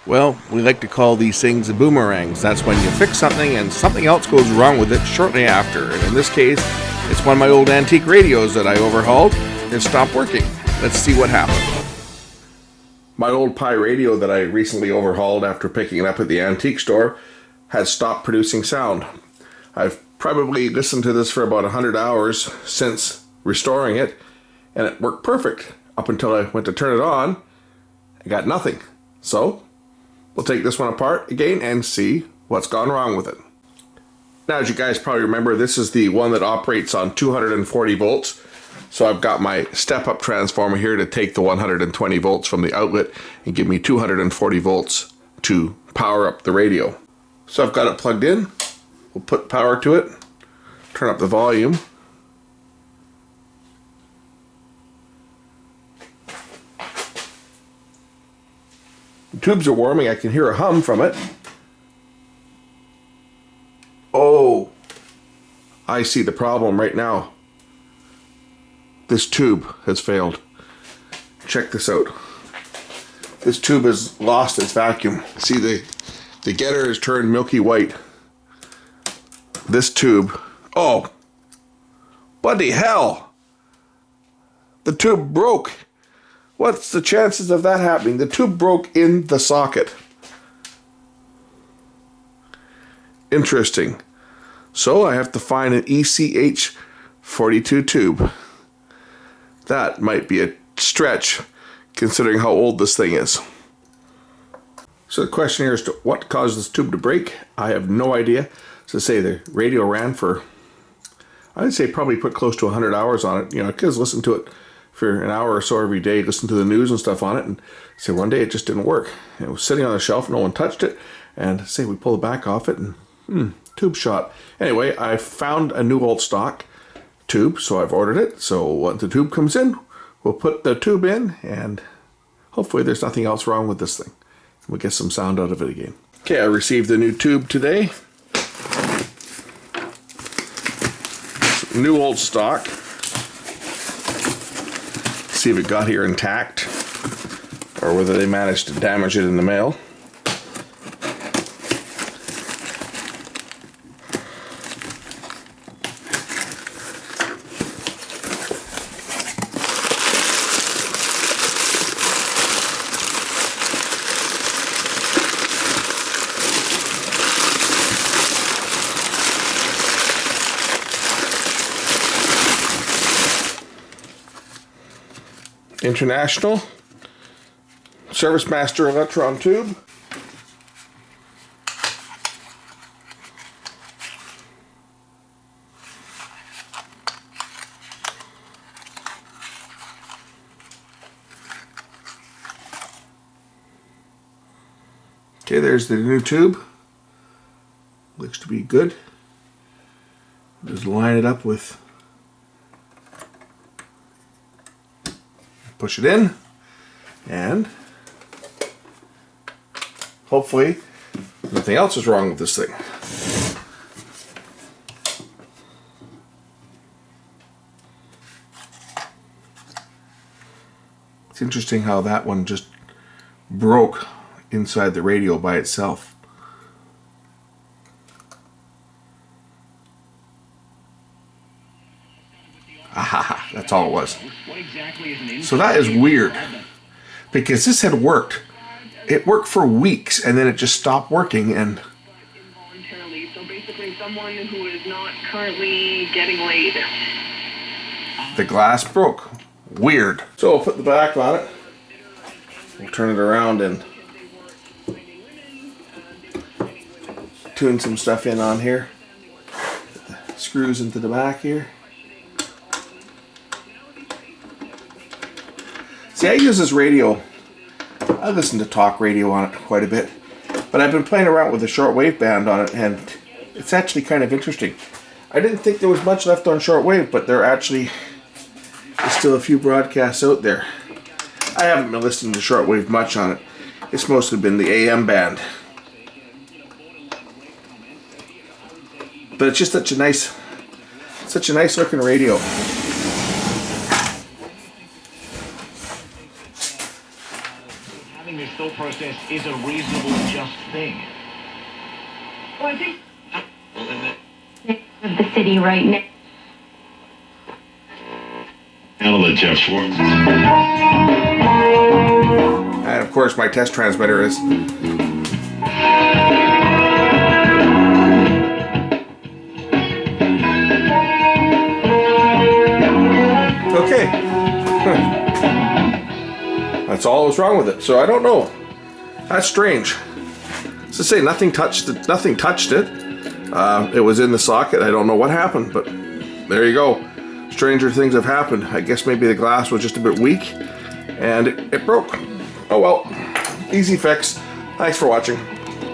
Well, we like to call these things boomerangs. That's when you fix something and something else goes wrong with it shortly after. And in this case, it's one of my old antique radios that I overhauled. It stopped working. Let's see what happened. My old Pye radio that I recently overhauled after picking it up at the antique store had stopped producing sound. I've probably listened to this for about 100 hours since restoring it, and it worked perfect up until I went to turn it on. I got nothing. So we'll take this one apart again and see what's gone wrong with it. Now, as you guys probably remember, this is the one that operates on 240 volts. So I've got my step-up transformer here to take the 120 volts from the outlet and give me 240 volts to power up the radio. So I've got it plugged in. We'll put power to it, turn up the volume. The tubes are warming. I can hear a hum from it. Oh, I see the problem right now. This tube has failed. Check this out. This tube has lost its vacuum. See, the getter has turned milky white. This tube, oh, bloody hell. The tube broke. What's the chances of that happening? The tube broke in the socket. Interesting. So I have to find an ECH 42 tube. That might be a stretch considering how old this thing is. So the question here is what caused this tube to break? I have no idea. So say the radio ran for, I'd say probably put close to 100 hours on it. You know, kids listen to it for an hour or so every day, listen to the news and stuff on it, and say one day it just didn't work. It was sitting on the shelf, no one touched it, and say we pull the back off it and tube shot. Anyway, I found a new old stock tube, so I've ordered it. So once the tube comes in, we'll put the tube in, and hopefully there's nothing else wrong with this thing. We'll get some sound out of it again. Okay, I received the new tube today. New old stock. See if it got here intact or whether they managed to damage it in the mail. International Service Master Electron tube. Okay, there's the new tube. Looks to be good. Just line it up with, push it in, and hopefully nothing else is wrong with this thing. It's interesting how that one just broke inside the radio by itself. Aha, that's all it was. So that is weird, because this had worked. It worked for weeks, and then it just stopped working, and involuntarily. So basically someone who is not currently getting laid. The glass broke. Weird. So we'll put the back on it. We'll turn it around and tune some stuff in on here. Put the screws into the back here. See, I use this radio. I listen to talk radio on it quite a bit, but I've been playing around with the shortwave band on it, and it's actually kind of interesting. I didn't think there was much left on shortwave, but there actually is still a few broadcasts out there. I haven't been listening to shortwave much on it. It's mostly been the AM band. But it's just such a nice looking radio. Having this so process is a reasonable and just thing. Well, I think Of the city right now. I'll let Jeff Schwartz. And of course, my test transmitter is. Okay. That's all that was wrong with it. So I don't know. That's strange. As I say, nothing touched it. Nothing touched it. It was in the socket. I don't know what happened, but there you go. Stranger things have happened. I guess maybe the glass was just a bit weak and it broke. Oh well. Easy fix. Thanks for watching.